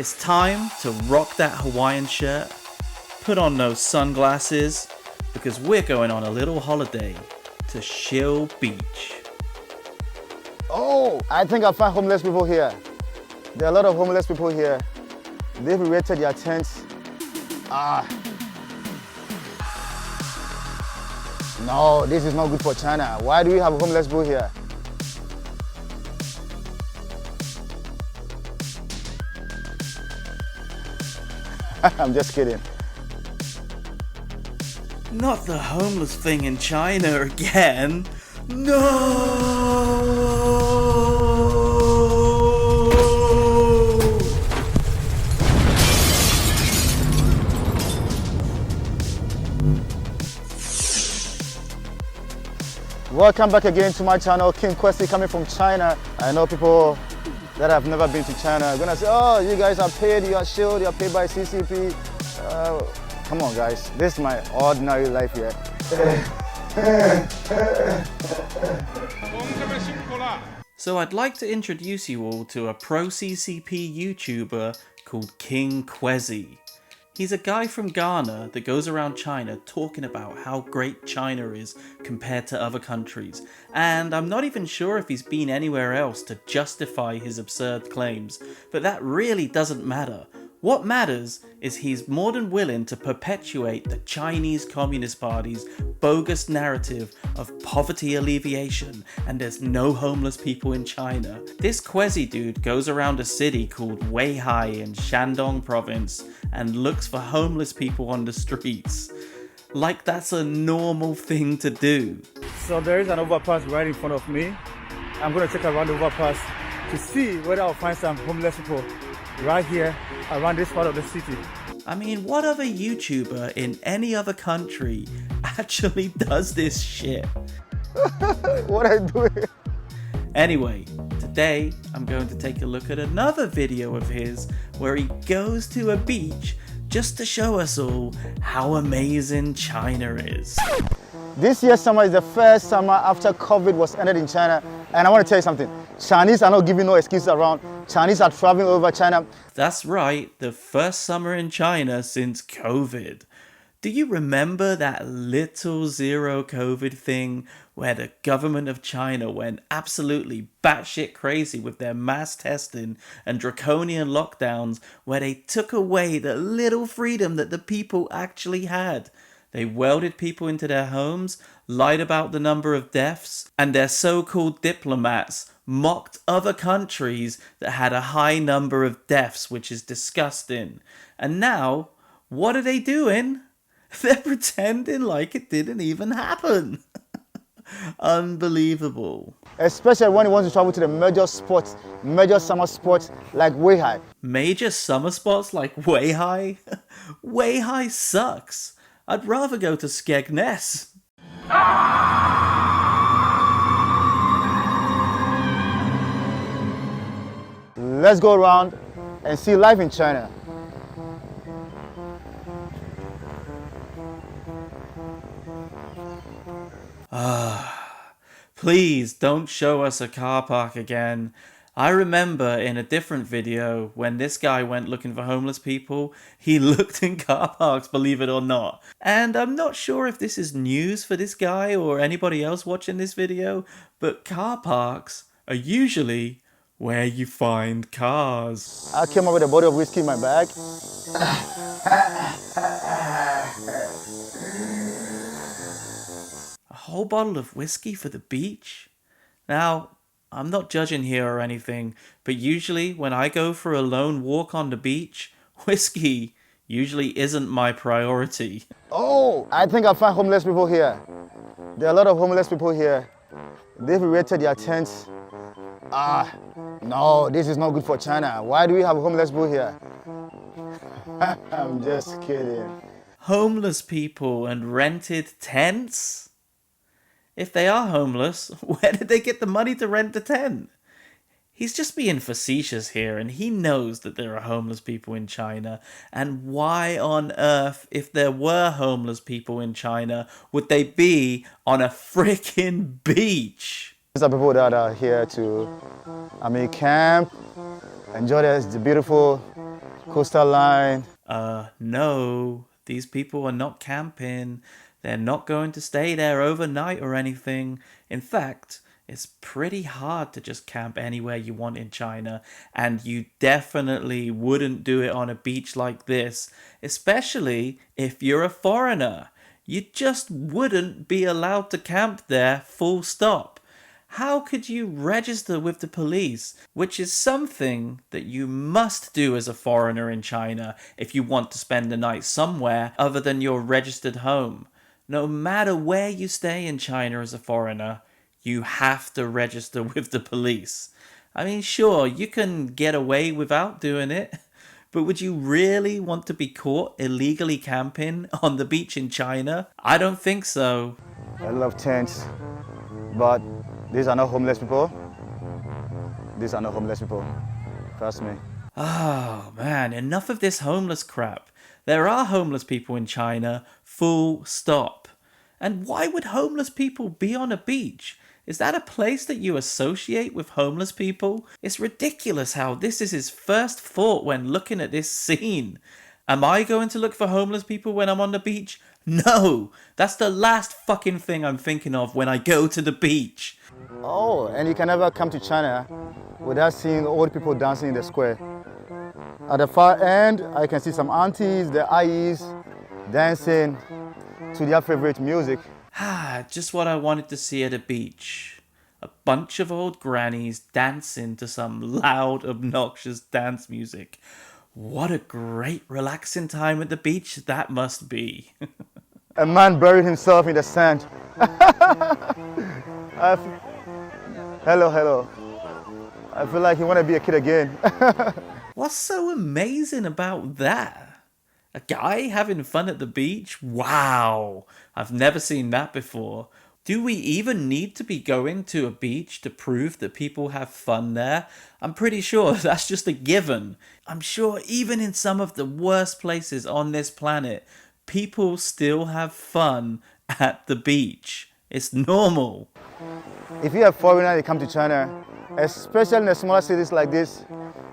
It's time to rock that Hawaiian shirt, put on those sunglasses, because we're going on a little holiday to Shill Beach. Oh, I think I found homeless people here. There are a lot of homeless people here. They've erected their tents. No, this is not good for China. Why do we have homeless people here? I'm just kidding. Not the homeless thing in China again. No! Welcome back again to my channel, King Kwesi, coming from China. I know people that have never been to China are gonna say, oh, you guys are paid, you are Shill, you are paid by CCP. Come on guys, this is my ordinary life here. So I'd like to introduce you all to a pro-CCP YouTuber called Kwesi. He's a guy from Ghana that goes around China talking about how great China is compared to other countries, and I'm not even sure if he's been anywhere else to justify his absurd claims, but that really doesn't matter. What matters is he's more than willing to perpetuate the Chinese Communist Party's bogus narrative of poverty alleviation and there's no homeless people in China. This Kwesi dude goes around a city called Weihai in Shandong province and looks for homeless people on the streets. Like that's a normal thing to do. So there is an overpass right in front of me. I'm gonna check around the overpass to see whether I'll find some homeless people right here around this part of the city. I mean, what other YouTuber in any other country actually does this shit? What are you doing? Anyway, today I'm going to take a look at another video of his where he goes to a beach just to show us all how amazing China is. This year's summer is the first summer after COVID was ended in China, and I want to tell you something. Chinese are not giving no excuses around. Chinese are traveling over China. That's right, the first summer in China since COVID. Do you remember that little zero COVID thing where the government of China went absolutely batshit crazy with their mass testing and draconian lockdowns, where they took away the little freedom that the people actually had? They welded people into their homes, lied about the number of deaths, and their so-called diplomats mocked other countries that had a high number of deaths, which is disgusting. And now, what are they doing? They're pretending like it didn't even happen. Unbelievable. Especially when you want to travel to the major summer spots like Weihai. Major summer spots like Weihai? Weihai sucks. I'd rather go to Skegness. Let's go around and see life in China. Please don't show us a car park again. I remember in a different video when this guy went looking for homeless people, he looked in car parks, believe it or not. And I'm not sure if this is news for this guy or anybody else watching this video, but car parks are usually where you find cars. I came up with a bottle of whiskey in my bag. A whole bottle of whiskey for the beach? Now, I'm not judging here or anything, but usually when I go for a lone walk on the beach, whiskey usually isn't my priority. Oh, I think I found homeless people here. There are a lot of homeless people here. They've erected their tents. No, this is not good for China. Why do we have homeless people here? I'm just kidding. Homeless people and rented tents? If they are homeless, where did they get the money to rent the tent? He's just being facetious here, and he knows that there are homeless people in China. And why on earth, if there were homeless people in China, would they be on a freaking beach? These are people that are here to, camp, enjoy the beautiful coastal line. No, these people are not camping. They're not going to stay there overnight or anything. In fact, it's pretty hard to just camp anywhere you want in China, and you definitely wouldn't do it on a beach like this, especially if you're a foreigner. You just wouldn't be allowed to camp there, full stop. How could you register with the police, which is something that you must do as a foreigner in China if you want to spend the night somewhere other than your registered home? No matter where you stay in China as a foreigner, you have to register with the police. I mean, sure, you can get away without doing it, but would you really want to be caught illegally camping on the beach in China? I don't think so. I love tents, but these are not homeless people. These are not homeless people. Trust me. Oh man, enough of this homeless crap. There are homeless people in China, full stop. And why would homeless people be on a beach? Is that a place that you associate with homeless people? It's ridiculous how this is his first thought when looking at this scene. Am I going to look for homeless people when I'm on the beach? No! That's the last fucking thing I'm thinking of when I go to the beach. Oh, and you can never come to China without seeing old people dancing in the square. At the far end, I can see some aunties, the ayis, dancing to their favorite music. Just what I wanted to see at a beach. A bunch of old grannies dancing to some loud, obnoxious dance music. What a great relaxing time at the beach that must be. A man buried himself in the sand. Hello. I feel like he want to be a kid again. What's so amazing about that? A guy having fun at the beach? Wow, I've never seen that before. Do we even need to be going to a beach to prove that people have fun there? I'm pretty sure that's just a given. I'm sure even in some of the worst places on this planet, people still have fun at the beach. It's normal. If you're a foreigner and you come to China, especially in the smaller cities like this,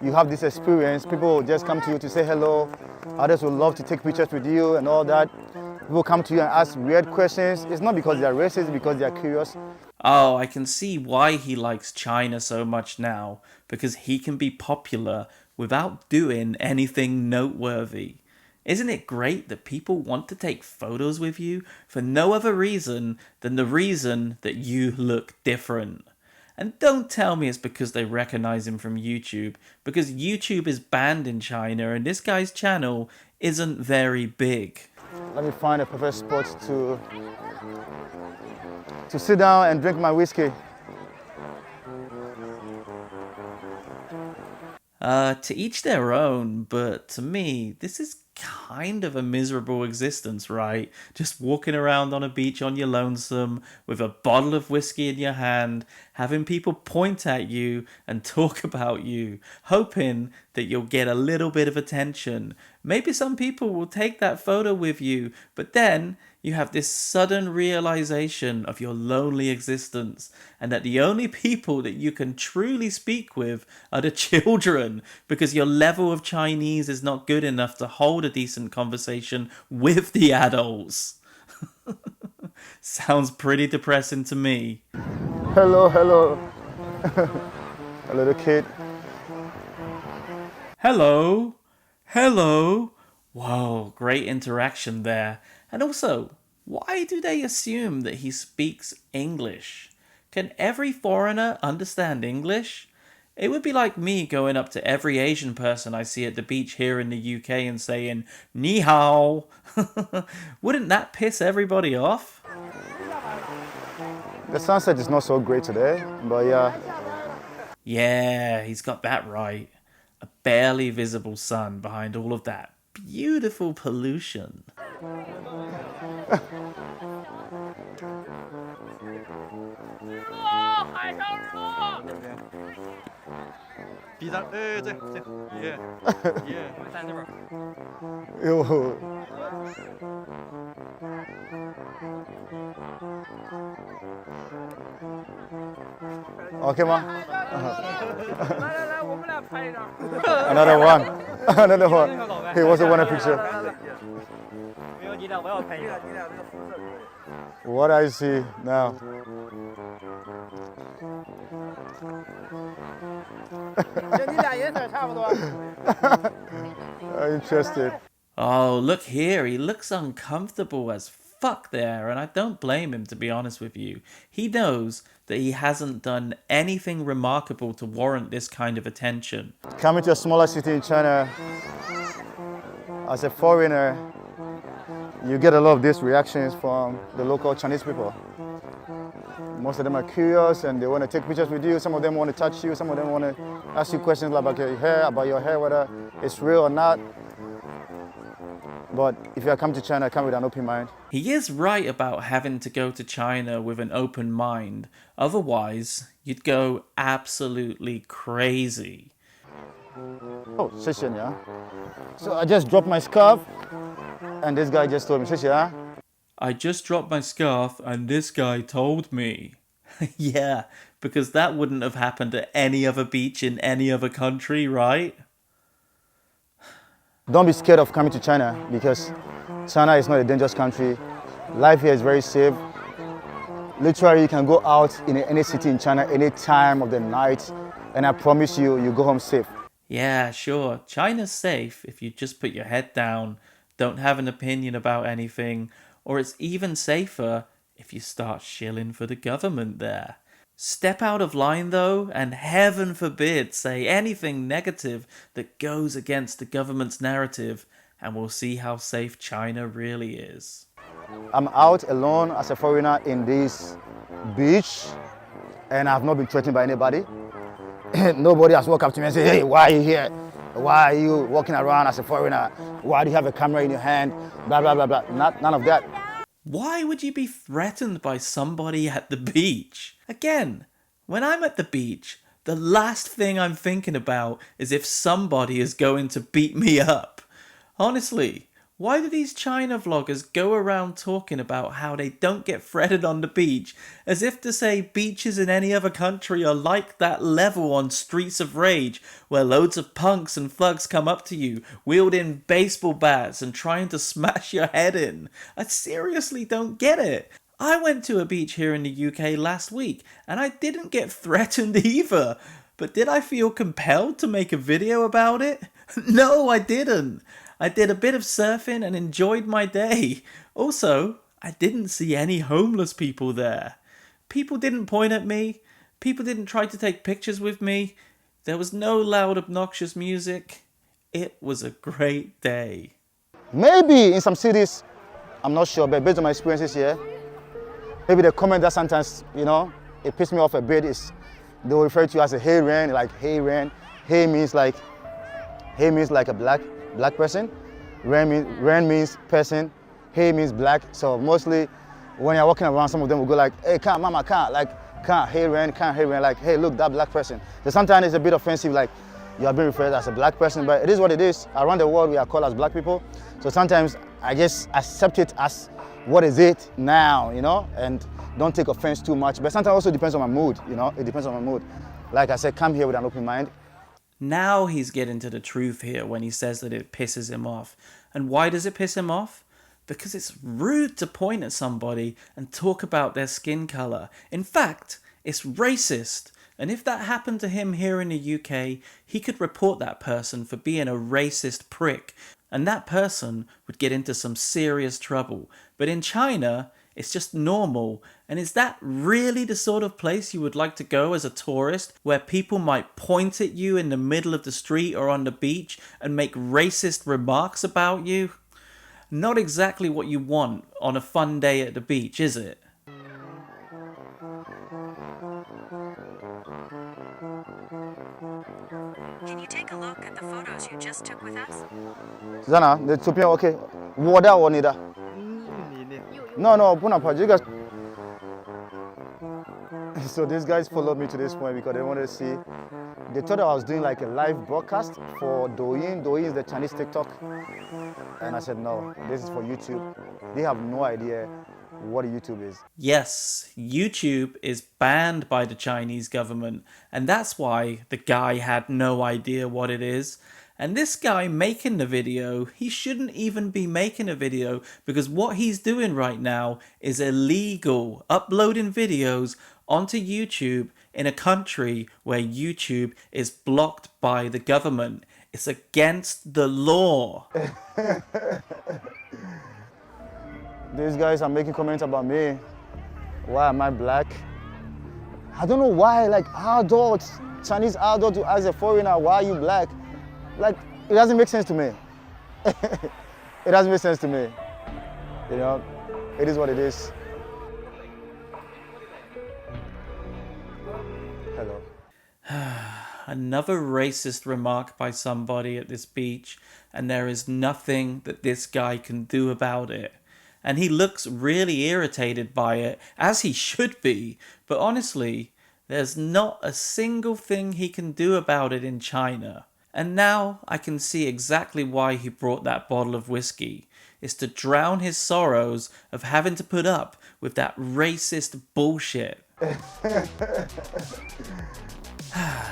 you have this experience. People will just come to you to say hello. Others will love to take pictures with you and all that. People come to you and ask weird questions. It's not because they're racist, it's because they're curious. Oh, I can see why he likes China so much now, because he can be popular without doing anything noteworthy. Isn't it great that people want to take photos with you for no other reason than the reason that you look different? And don't tell me it's because they recognize him from YouTube, because YouTube is banned in China and this guy's channel isn't very big. Let me find a perfect spot to sit down and drink my whiskey. To each their own, but to me, this is kind of a miserable existence, right? Just walking around on a beach on your lonesome with a bottle of whiskey in your hand, having people point at you and talk about you, hoping that you'll get a little bit of attention. Maybe some people will take that photo with you, but then you have this sudden realization of your lonely existence and that the only people that you can truly speak with are the children because your level of Chinese is not good enough to hold a decent conversation with the adults. Sounds pretty depressing to me. Hello. A little kid. Hello. Whoa, great interaction there. And also, why do they assume that he speaks English? Can every foreigner understand English? It would be like me going up to every Asian person I see at the beach here in the UK and saying, Ni hao. Wouldn't that piss everybody off? The sunset is not so great today, but yeah. Yeah, he's got that right. A barely visible sun behind all of that beautiful pollution. Yo. OK 吗？ Another one. Another one. He also want a picture. What I see now. Interested. Oh, look here, he looks uncomfortable as fuck there, and I don't blame him, to be honest with you. He knows that he hasn't done anything remarkable to warrant this kind of attention. Coming to a smaller city in China, as a foreigner, you get a lot of these reactions from the local Chinese people. Most of them are curious and they want to take pictures with you. Some of them want to touch you. Some of them want to ask you questions about your hair, whether it's real or not. But if you come to China, come with an open mind. He is right about having to go to China with an open mind. Otherwise, you'd go absolutely crazy. Oh, 谢谢你啊. So I just dropped my scarf and this guy just told me, 谢谢啊. I just dropped my scarf and this guy told me. Yeah, because that wouldn't have happened at any other beach in any other country, right? Don't be scared of coming to China because China is not a dangerous country. Life here is very safe. Literally, you can go out in any city in China any time of the night and I promise you, you go home safe. Yeah, sure. China's safe if you just put your head down, don't have an opinion about anything, or it's even safer if you start shilling for the government there. Step out of line though, and heaven forbid say anything negative that goes against the government's narrative, and we'll see how safe China really is. I'm out alone as a foreigner in this beach, and I've not been threatened by anybody. Nobody has walked up to me and said, hey, why are you here? Why are you walking around as a foreigner? Why do you have a camera in your hand? Blah, blah, blah, blah. None of that. Why would you be threatened by somebody at the beach? Again, when I'm at the beach, the last thing I'm thinking about is if somebody is going to beat me up. Honestly, why do these China vloggers go around talking about how they don't get threatened on the beach, as if to say beaches in any other country are like that level on Streets of Rage, where loads of punks and thugs come up to you, wielding baseball bats and trying to smash your head in? I seriously don't get it. I went to a beach here in the UK last week, and I didn't get threatened either. But did I feel compelled to make a video about it? No, I didn't. I did a bit of surfing and enjoyed my day. Also, I didn't see any homeless people there. People didn't point at me. People didn't try to take pictures with me. There was no loud, obnoxious music. It was a great day. Maybe in some cities, I'm not sure, but based on my experiences here, maybe the comment that sometimes, it pisses me off a bit is they will refer to you as a hey ren, like hey ren. Hey means like a black person. Ren means person. Hey means black. So mostly when you're walking around, some of them will go like, hey, can't, mama, can't, like, can't, hey ren, like, hey, look, that black person. So sometimes it's a bit offensive, like you are being referred as a black person, but it is what it is. Around the world, we are called as black people. So sometimes I just accept it as what is it now, and don't take offense too much. But sometimes also depends on my mood, it depends on my mood. Like I said, come here with an open mind. Now he's getting to the truth here when he says that it pisses him off. And why does it piss him off? Because it's rude to point at somebody and talk about their skin colour. In fact, it's racist. And if that happened to him here in the UK, he could report that person for being a racist prick. And that person would get into some serious trouble. But in China, it's just normal. And is that really the sort of place you would like to go as a tourist, where people might point at you in the middle of the street or on the beach and make racist remarks about you? Not exactly what you want on a fun day at the beach, is it? Can you take a look at the photos you just took with us? Susanna, the 图片 okay. 我的我你的 No, 不能拍这个 So these guys followed me to this point because they wanted to see. They thought I was doing like a live broadcast for Douyin. Douyin is the Chinese TikTok. And I said, no, this is for YouTube. They have no idea what YouTube is. Yes, YouTube is banned by the Chinese government, and that's why the guy had no idea what it is. And this guy making the video, he shouldn't even be making a video, because what he's doing right now is illegal, uploading videos onto YouTube in a country where YouTube is blocked by the government. It's against the law. These guys are making comments about me. Why am I black? I don't know why, like adults, Chinese adults to ask a foreigner, why are you black? Like, it doesn't make sense to me. It doesn't make sense to me. You know, it is what it is. Hello. Another racist remark by somebody at this beach, and there is nothing that this guy can do about it. And he looks really irritated by it, as he should be, but honestly, there's not a single thing he can do about it in China. And now I can see exactly why he brought that bottle of whiskey. It's to drown his sorrows of having to put up with that racist bullshit.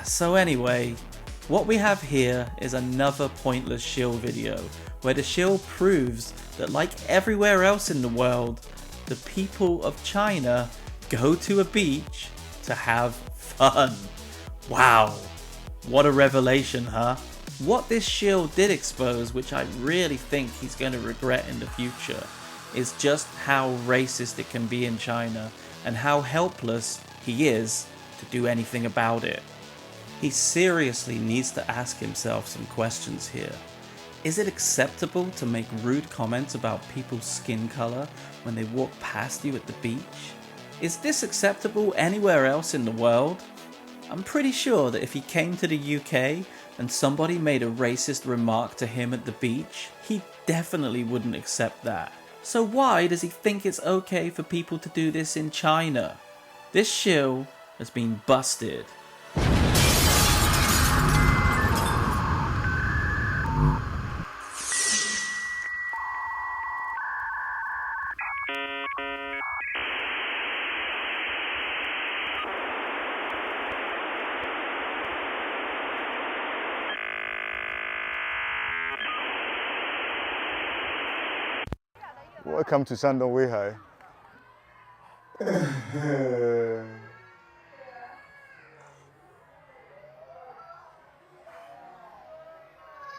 So anyway, what we have here is another pointless Shill video, where the Shill proves that, like everywhere else in the world, the people of China go to a beach to have fun. Wow, what a revelation, huh? What this Shill did expose, which I really think he's going to regret in the future, is just how racist it can be in China and how helpless he is to do anything about it. He seriously needs to ask himself some questions here. Is it acceptable to make rude comments about people's skin color when they walk past you at the beach? Is this acceptable anywhere else in the world? I'm pretty sure that if he came to the UK and somebody made a racist remark to him at the beach, he definitely wouldn't accept that. So why does he think it's okay for people to do this in China? This Shill has been busted. Welcome to Shandong Weihai.